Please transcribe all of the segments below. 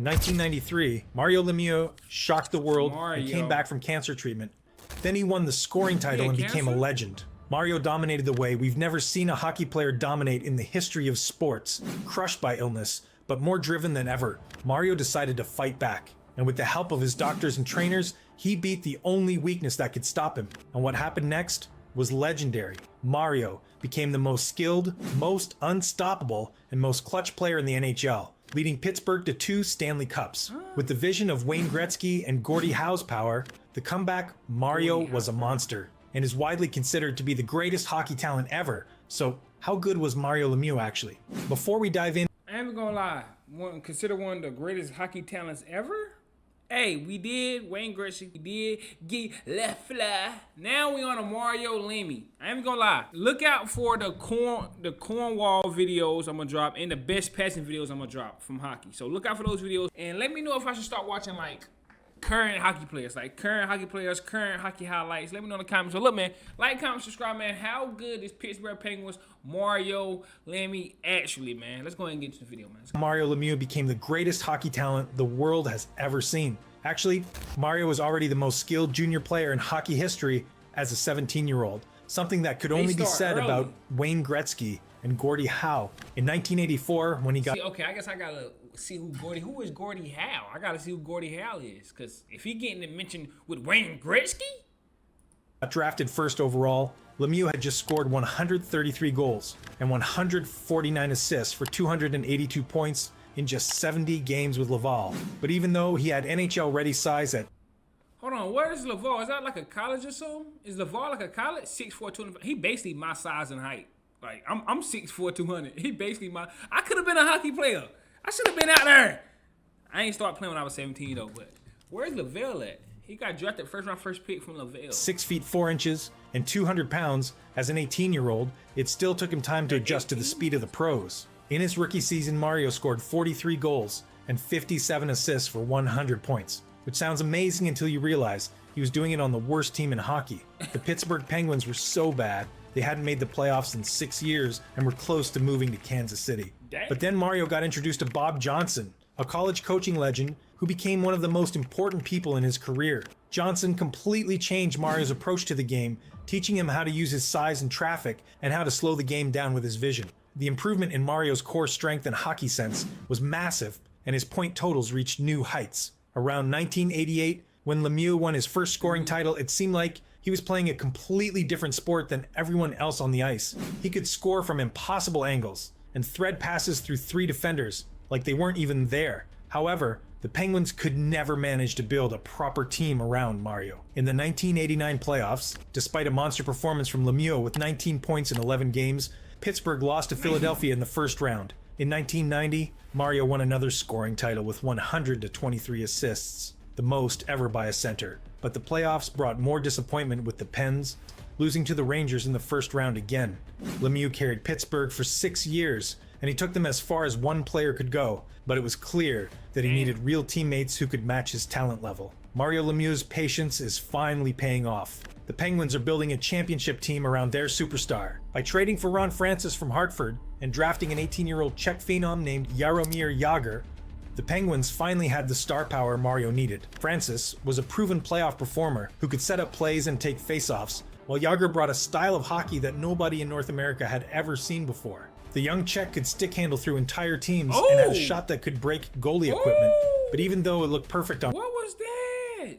In 1993, Mario Lemieux shocked the world and came back from cancer treatment. Then he won the scoring title and became a legend. Mario dominated the way we've never seen a hockey player dominate in the history of sports, crushed by illness, but more driven than ever. Mario decided to fight back, and with the help of his doctors and trainers, he beat the only weakness that could stop him. And what happened next was legendary. Mario became the most skilled, most unstoppable, and most clutch player in the NHL, leading Pittsburgh to 2 Stanley Cups. With the vision of Wayne Gretzky and Gordie Howe's power, the comeback, Mario was a monster, and is widely considered to be the greatest hockey talent ever. So how good was Mario Lemieux actually? Before we dive in, I ain't gonna lie, consider one of the greatest hockey talents ever? Hey, we did Wayne Gretzky, we did get left fly. Now we on a Mario Lemieux. I ain't gonna lie. Look out for the Cornwall videos I'm gonna drop and the best passing videos I'm gonna drop from hockey. So look out for those videos and let me know if I should start watching like current hockey players, current hockey highlights. Let me know in the comments. So look, man, like, comment, subscribe, man. How good is Pittsburgh Penguins Mario Lemieux actually, man? Let's go ahead and get to the video, man. Mario Lemieux became the greatest hockey talent the world has ever seen. Actually, Mario was already the most skilled junior player in hockey history as a 17-year-old, something that could only be said about Wayne Gretzky and Gordie Howe. In 1984, when he got... Okay, I guess I gotta see who is Gordie Howe. I gotta see who Gordie Howe is, because if he getting mentioned with Wayne Gretzky, drafted first overall, Lemieux had just scored 133 goals and 149 assists for 282 points in just 70 games with Laval. But even though he had NHL-ready size at... Hold on, where is Laval? Is that like a college or so? Is Laval like a college? 6'4", 200. He basically my size and height. Like, I'm 6'4", 200. He basically I could have been a hockey player. I should have been out there. I ain't start playing when I was 17 though, but where's Laval at? He got drafted first round, first pick from Laval. 6 feet 4 inches and 200 pounds as an 18-year-old, it still took him time to adjust to the speed of the pros. In his rookie season, Mario scored 43 goals and 57 assists for 100 points, which sounds amazing until you realize he was doing it on the worst team in hockey. The Pittsburgh Penguins were so bad, they hadn't made the playoffs in 6 years and were close to moving to Kansas City. But then Mario got introduced to Bob Johnson, a college coaching legend who became one of the most important people in his career. Johnson completely changed Mario's approach to the game, teaching him how to use his size in traffic and how to slow the game down with his vision. The improvement in Mario's core strength and hockey sense was massive, and his point totals reached new heights. Around 1988, when Lemieux won his first scoring title, it seemed like he was playing a completely different sport than everyone else on the ice. He could score from impossible angles and thread passes through 3 defenders like they weren't even there. However, the Penguins could never manage to build a proper team around Mario. In the 1989 playoffs, despite a monster performance from Lemieux with 19 points in 11 games, Pittsburgh lost to Philadelphia in the first round. In 1990, Mario won another scoring title with 123 assists, the most ever by a center. But the playoffs brought more disappointment with the Pens, losing to the Rangers in the first round again. Lemieux carried Pittsburgh for 6 years, and he took them as far as one player could go, but it was clear that he needed real teammates who could match his talent level. Mario Lemieux's patience is finally paying off. The Penguins are building a championship team around their superstar. By trading for Ron Francis from Hartford and drafting an 18-year-old Czech phenom named Jaromír Jágr, the Penguins finally had the star power Mario needed. Francis was a proven playoff performer who could set up plays and take faceoffs, while Jágr brought a style of hockey that nobody in North America had ever seen before. The young Czech could stick handle through entire teams and had a shot that could break goalie equipment. But even though it looked perfect on what was that?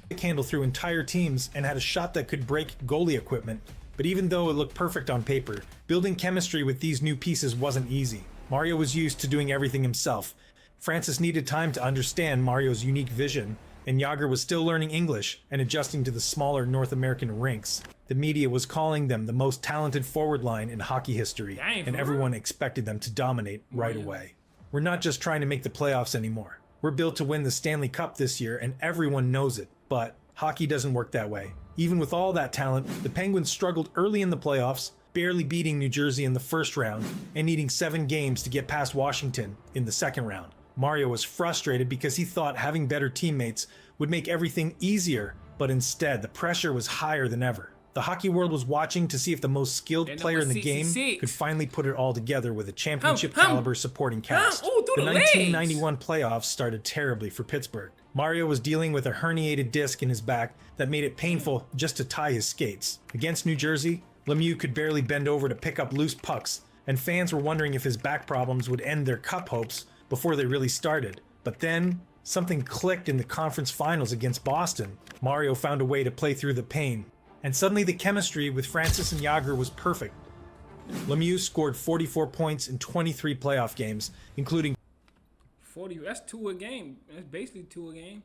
Stick handle through entire teams and had a shot that could break goalie equipment. But even though it looked perfect on paper, building chemistry with these new pieces wasn't easy. Mario was used to doing everything himself. Francis needed time to understand Mario's unique vision, and Jágr was still learning English and adjusting to the smaller North American rinks. The media was calling them the most talented forward line in hockey history, and everyone expected them to dominate right away. We're not just trying to make the playoffs anymore. We're built to win the Stanley Cup this year, and everyone knows it. But hockey doesn't work that way. Even with all that talent, the Penguins struggled early in the playoffs, barely beating New Jersey in the first round, and needing 7 games to get past Washington in the second round. Mario was frustrated because he thought having better teammates would make everything easier, but instead the pressure was higher than ever. The hockey world was watching to see if the most skilled player in the game could finally put it all together with a championship caliber supporting cast. through The the legs. 1991 playoffs started terribly for Pittsburgh. Mario was dealing with a herniated disc in his back that made it painful just to tie his skates. Against New Jersey, Lemieux could barely bend over to pick up loose pucks, and fans were wondering if his back problems would end their cup hopes before they really started. But then, something clicked in the conference finals against Boston. Mario found a way to play through the pain, and suddenly the chemistry with Francis and Jagr was perfect. Lemieux scored 44 points in 23 playoff games, including 40, that's 2 a game. That's basically 2 a game.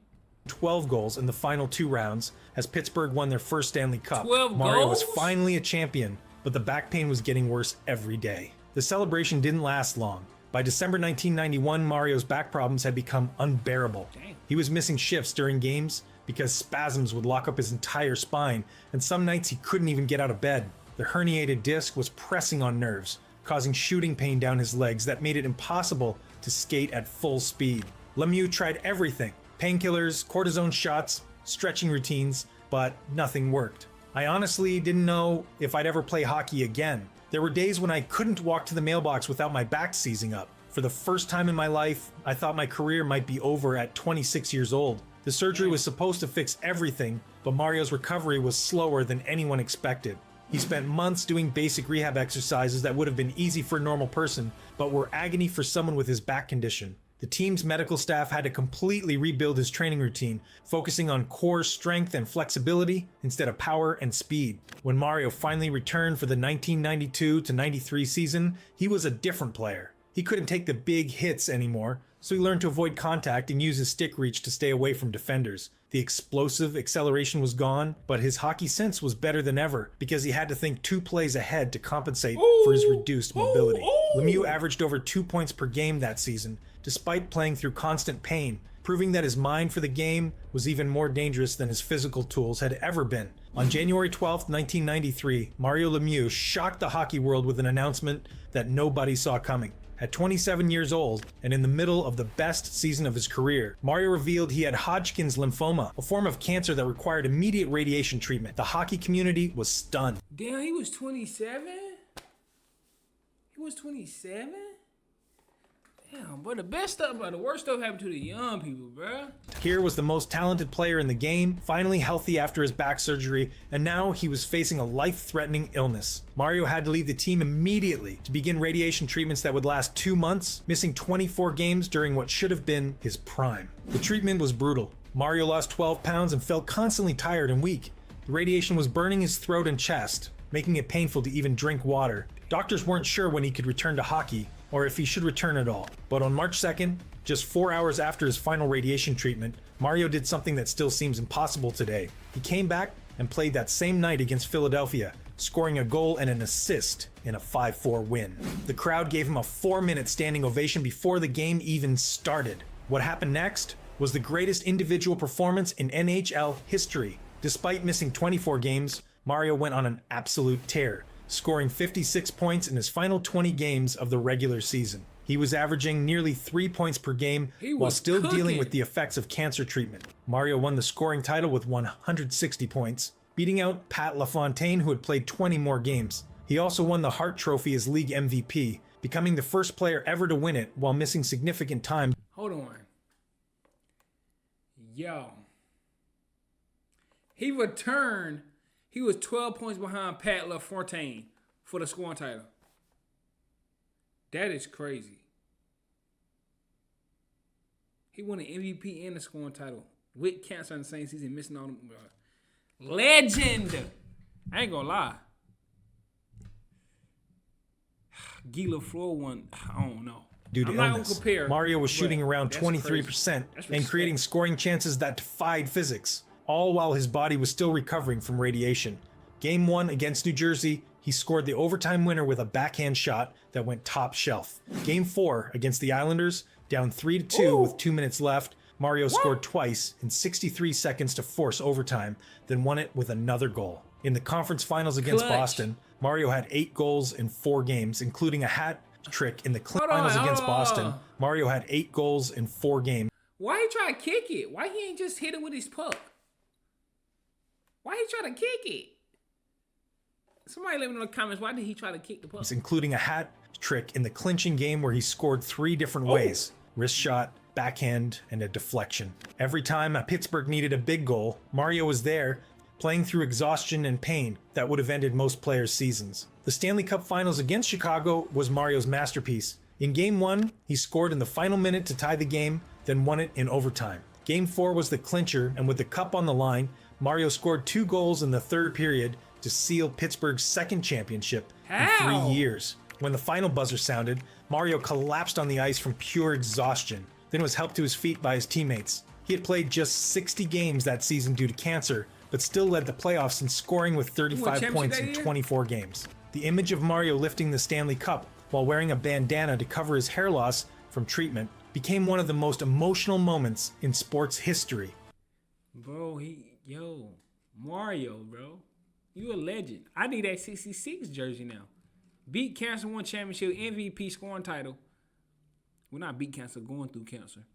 12 goals in the final 2 rounds as Pittsburgh won their first Stanley Cup. 12 Mario goals? was finally a champion, but the back pain was getting worse every day. The celebration didn't last long. By December 1991, Mario's back problems had become unbearable. Damn. He was missing shifts during games because spasms would lock up his entire spine, and some nights he couldn't even get out of bed. The herniated disc was pressing on nerves, causing shooting pain down his legs that made it impossible to skate at full speed. Lemieux tried everything: painkillers, cortisone shots, stretching routines, but nothing worked. I honestly didn't know if I'd ever play hockey again. There were days when I couldn't walk to the mailbox without my back seizing up. For the first time in my life, I thought my career might be over at 26 years old. The surgery was supposed to fix everything, but Mario's recovery was slower than anyone expected. He spent months doing basic rehab exercises that would have been easy for a normal person, but were agony for someone with his back condition. The team's medical staff had to completely rebuild his training routine, focusing on core strength and flexibility instead of power and speed. When Mario finally returned for the 1992-93 season, he was a different player. He couldn't take the big hits anymore, so he learned to avoid contact and use his stick reach to stay away from defenders. The explosive acceleration was gone, but his hockey sense was better than ever because he had to think 2 plays ahead to compensate for his reduced mobility. Lemieux averaged over 2 points per game that season, despite playing through constant pain, proving that his mind for the game was even more dangerous than his physical tools had ever been. On January 12, 1993, Mario Lemieux shocked the hockey world with an announcement that nobody saw coming. At 27 years old, and in the middle of the best season of his career, Mario revealed he had Hodgkin's lymphoma, a form of cancer that required immediate radiation treatment. The hockey community was stunned. Damn, he was 27? He was 27? Damn, but the worst stuff happened to the young people, bruh. Here was the most talented player in the game, finally healthy after his back surgery, and now he was facing a life-threatening illness. Mario had to leave the team immediately to begin radiation treatments that would last 2 months, missing 24 games during what should have been his prime. The treatment was brutal. Mario lost 12 pounds and felt constantly tired and weak. The radiation was burning his throat and chest, making it painful to even drink water. Doctors weren't sure when he could return to hockey, or if he should return at all. But on March 2nd, just 4 hours after his final radiation treatment, Mario did something that still seems impossible today. He came back and played that same night against Philadelphia, scoring a goal and an assist in a 5-4 win. The crowd gave him a 4-minute standing ovation before the game even started. What happened next was the greatest individual performance in NHL history. Despite missing 24 games, Mario went on an absolute tear, scoring 56 points in his final 20 games of the regular season. He was averaging nearly 3 points per game while still dealing with the effects of cancer treatment. Mario won the scoring title with 160 points, beating out Pat LaFontaine, who had played 20 more games. He also won the Hart Trophy as league MVP, becoming the first player ever to win it while missing significant time. Hold on. Yo. He returned. He was 12 points behind Pat LaFontaine for the scoring title. That is crazy. He won the MVP and the scoring title with cancer in the same season, missing all them. Legend. I ain't gonna lie. Guy Lafleur won. I don't know. Due to I'm not illness, gonna compare, Mario was shooting around that's 23% That's and creating scoring chances that defied physics, all while his body was still recovering from radiation. Game 1 against New Jersey, he scored the overtime winner with a backhand shot that went top shelf. Game 4 against the Islanders, down 3-2 with 2 minutes left, Mario scored twice in 63 seconds to force overtime, then won it with another goal. In the conference finals against Boston, Mario had 8 goals in 4 games, including a hat trick in the finals against Boston. Mario had 8 goals in 4 games. Why he try to kick it? Why he ain't just hit it with his puck? Why he try to kick it? Somebody let me know in the comments, why did he try to kick the puck? Including a hat trick in the clinching game where he scored 3 different ways. wrist shot, backhand, and a deflection. Every time Pittsburgh needed a big goal, Mario was there, playing through exhaustion and pain that would have ended most players' seasons. The Stanley Cup Finals against Chicago was Mario's masterpiece. In Game 1, he scored in the final minute to tie the game, then won it in overtime. Game 4 was the clincher, and with the cup on the line, Mario scored 2 goals in the third period to seal Pittsburgh's second championship in 3 years. When the final buzzer sounded, Mario collapsed on the ice from pure exhaustion, then was helped to his feet by his teammates. He had played just 60 games that season due to cancer, but still led the playoffs in scoring with 35 points in 24 games. The image of Mario lifting the Stanley Cup while wearing a bandana to cover his hair loss from treatment became one of the most emotional moments in sports history. Bro, Mario, bro. You a legend. I need that 66 jersey now. Beat cancer, won championship, MVP, scoring title. We're not beat cancer, going through cancer.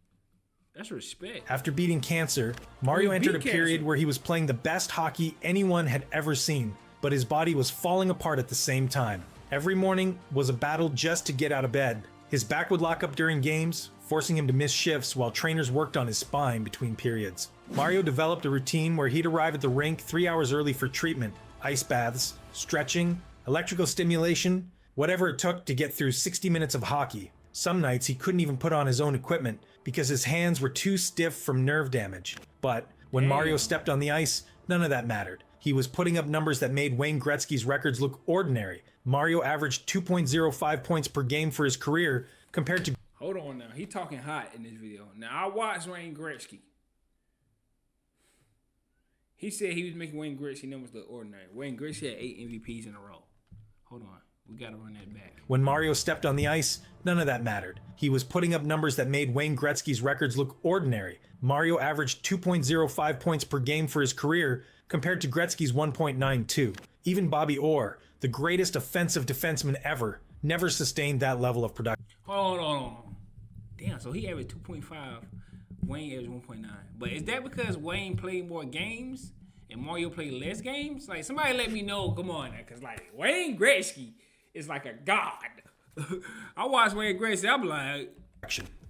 That's respect. After beating cancer, Mario entered a period where he was playing the best hockey anyone had ever seen, but his body was falling apart at the same time. Every morning was a battle just to get out of bed. His back would lock up during games, forcing him to miss shifts while trainers worked on his spine between periods. Mario developed a routine where he'd arrive at the rink 3 hours early for treatment, ice baths, stretching, electrical stimulation, whatever it took to get through 60 minutes of hockey. Some nights he couldn't even put on his own equipment because his hands were too stiff from nerve damage. But when Mario stepped on the ice, none of that mattered. He was putting up numbers that made Wayne Gretzky's records look ordinary. Mario averaged 2.05 points per game for his career compared to... Hold on now. He talking hot in this video. Now, I watched Wayne Gretzky. He said he was making Wayne Gretzky numbers look ordinary. Wayne Gretzky had 8 MVPs in a row. Hold on. We got to run that back. When Mario stepped on the ice, none of that mattered. He was putting up numbers that made Wayne Gretzky's records look ordinary. Mario averaged 2.05 points per game for his career compared to Gretzky's 1.92. Even Bobby Orr, the greatest offensive defenseman ever, never sustained that level of production. Hold on. Damn, so he averaged 2.5. Wayne averaged 1.9. But is that because Wayne played more games and Mario played less games? Like, somebody let me know. Come on, because like Wayne Gretzky is like a god. I watched Wayne Gretzky. I'm like,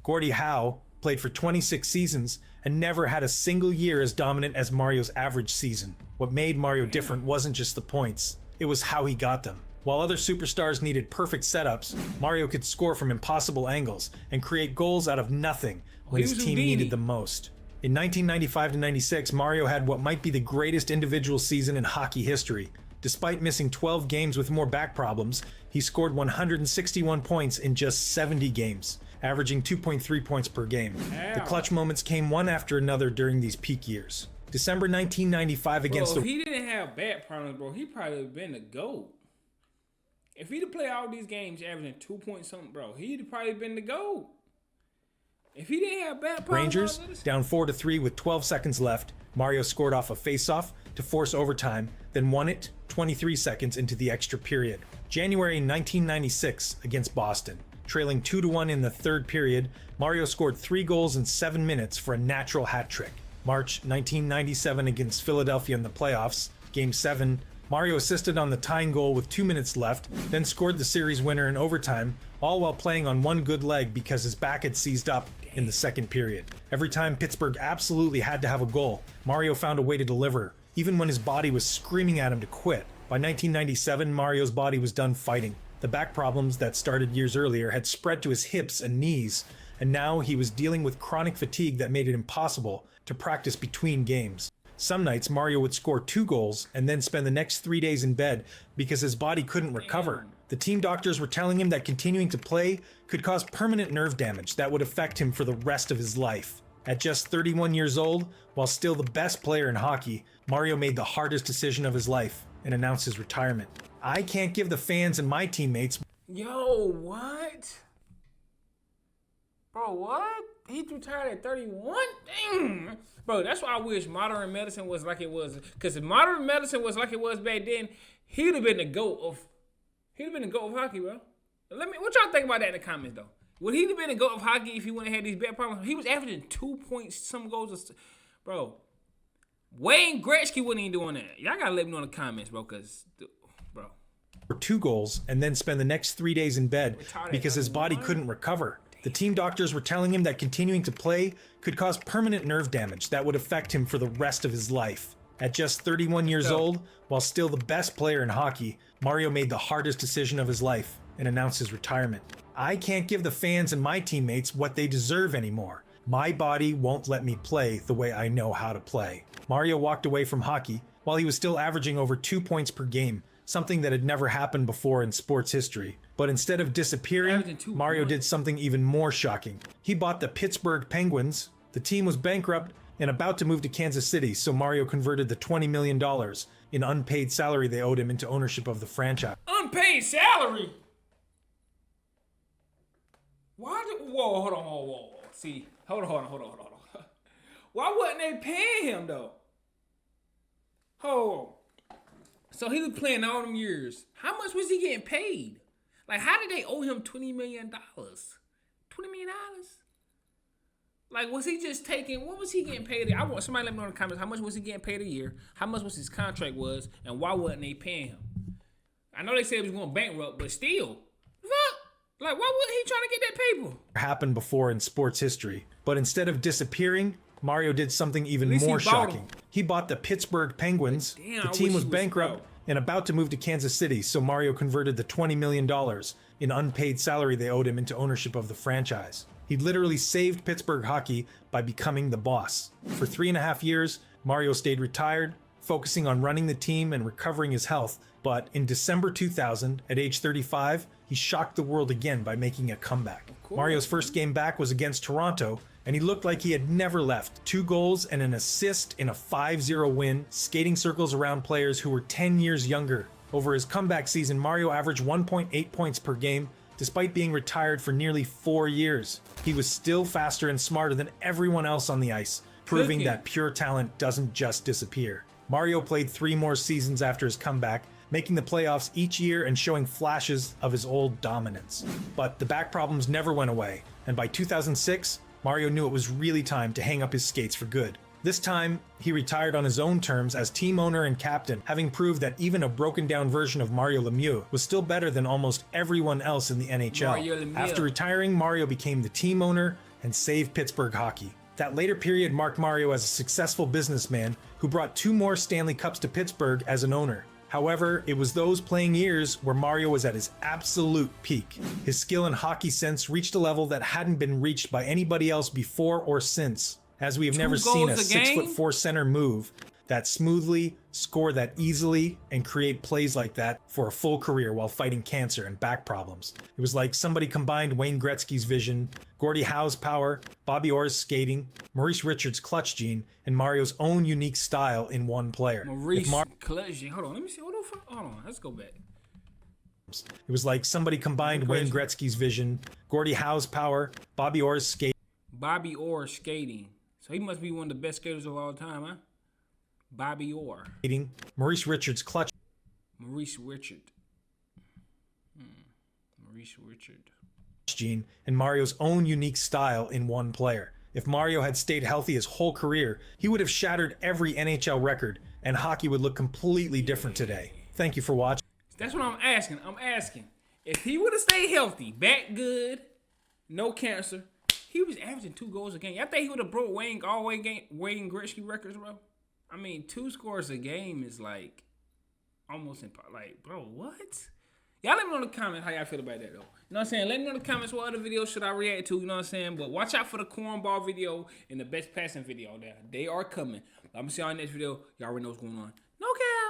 Gordie Howe played for 26 seasons and never had a single year as dominant as Mario's average season. What made Mario different wasn't just the points, it was how he got them. While other superstars needed perfect setups, Mario could score from impossible angles and create goals out of nothing when his team needed them most. In 1995-96, Mario had what might be the greatest individual season in hockey history. Despite missing 12 games with more back problems, he scored 161 points in just 70 games, averaging 2.3 points per game. The clutch moments came one after another during these peak years. December 1995 against if he didn't have back problems, bro, he probably would have been the GOAT. If he'd have played all these games averaging 2 point something, bro, he'd have probably been the GOAT. If he didn't have back problems... Rangers, down 4-3 with 12 seconds left, Mario scored off a face-off to force overtime, then won it 23 seconds into the extra period. January 1996 against Boston. Trailing 2-1 in the third period, Mario scored 3 goals in 7 minutes for a natural hat trick. March 1997 against Philadelphia in the playoffs, Game 7, Mario assisted on the tying goal with 2 minutes left, then scored the series winner in overtime, all while playing on one good leg because his back had seized up in the second period. Every time Pittsburgh absolutely had to have a goal, Mario found a way to deliver, even when his body was screaming at him to quit. By 1997, Mario's body was done fighting. The back problems that started years earlier had spread to his hips and knees, and now he was dealing with chronic fatigue that made it impossible to practice between games. Some nights, Mario would score 2 goals and then spend the next 3 days in bed because his body couldn't recover. The team doctors were telling him that continuing to play could cause permanent nerve damage that would affect him for the rest of his life. At just 31 years old, while still the best player in hockey, Mario made the hardest decision of his life and announced his retirement. I can't give the fans and my teammates... Yo, what? Bro, what? He retired at 31? Dang. Bro, that's why I wish modern medicine was like it was. Because if modern medicine was like it was back then, he'd have been the GOAT of hockey, bro. What y'all think about that in the comments, though? Would he have been the GOAT of hockey if he wouldn't have had these back problems? He was averaging 2 points, some goals. Bro, Wayne Gretzky wasn't even doing that. Y'all gotta let me know in the comments, bro, because, bro. For 2 goals and then spend the next 3 days in bed because his body couldn't recover. The team doctors were telling him that continuing to play could cause permanent nerve damage that would affect him for the rest of his life. At just 31 years old, while still the best player in hockey, Mario made the hardest decision of his life and announced his retirement. I can't give the fans and my teammates what they deserve anymore. My body won't let me play the way I know how to play. Mario walked away from hockey while he was still averaging over 2 points per game, something that had never happened before in sports history. But instead of disappearing, Mario did something even more shocking. He bought the Pittsburgh Penguins. The team was bankrupt and about to move to Kansas City, so Mario converted the $20 million in unpaid salary they owed him into ownership of the franchise. Unpaid salary? Whoa, hold on. See, hold on. Why wasn't they paying him, though? Hold on. So he was playing all them years. How much was he getting paid? Like, how did they owe him $20 million? $20 million? Like, was he just taking, what was he getting paid? I want somebody let me know in the comments, how much was he getting paid a year? How much was his contract was? And why wasn't they paying him? I know they said he was going bankrupt, but still. Fuck. Like, why wasn't he trying to get that paper? Happened before in sports history. But instead of disappearing, Mario did something even more shocking. He bought the Pittsburgh Penguins. The team was bankrupt and about to move to Kansas City, so Mario converted the $20 million in unpaid salary they owed him into ownership of the franchise. He literally saved Pittsburgh hockey by becoming the boss. For 3.5 years, Mario stayed retired, focusing on running the team and recovering his health. But in December 2000, at age 35, he shocked the world again by making a comeback. Mario's first game back was against Toronto, and he looked like he had never left. 2 goals and an assist in a 5-0 win, skating circles around players who were 10 years younger. Over his comeback season, Mario averaged 1.8 points per game, despite being retired for nearly 4 years. He was still faster and smarter than everyone else on the ice, proving that pure talent doesn't just disappear. Mario played 3 more seasons after his comeback, making the playoffs each year and showing flashes of his old dominance. But the back problems never went away, and by 2006, Mario knew it was really time to hang up his skates for good. This time, he retired on his own terms as team owner and captain, having proved that even a broken down version of Mario Lemieux was still better than almost everyone else in the NHL. After retiring, Mario became the team owner and saved Pittsburgh hockey. That later period marked Mario as a successful businessman who brought 2 more Stanley Cups to Pittsburgh as an owner. However, it was those playing years where Mario was at his absolute peak. His skill and hockey sense reached a level that hadn't been reached by anybody else before or since, as we have never seen a 6'4" center move that smoothly, score that easily, and create plays like that for a full career while fighting cancer and back problems. It was like somebody combined Wayne Gretzky's vision, Gordie Howe's power, Bobby Orr's skating, Maurice Richards' clutch gene, and Mario's own unique style in one player. Clutch gene. Hold on, let me see. Hold on, let's go back. It was like somebody combined Wayne Gretzky's vision, Gordie Howe's power, Bobby Orr's skating. Bobby Orr skating. So he must be one of the best skaters of all time, huh? Bobby Orr. Maurice Richards' clutch. Maurice Richard. Gene and Mario's own unique style in one player. If Mario had stayed healthy his whole career, he would have shattered every NHL record, and hockey would look completely different today. Thank you for watching. That's what I'm asking. If he would have stayed healthy, back good, no cancer, he was averaging 2 goals a game. I think he would have broke Wayne Gretzky records, bro. I mean, 2 scores a game is like almost impossible. Like, bro, what? Y'all let me know in the comments how y'all feel about that, though. You know what I'm saying? Let me know in the comments what other videos should I react to, you know what I'm saying? But watch out for the cornball video and the best passing video there. They are coming. I'm going to see y'all in the next video. Y'all already know what's going on.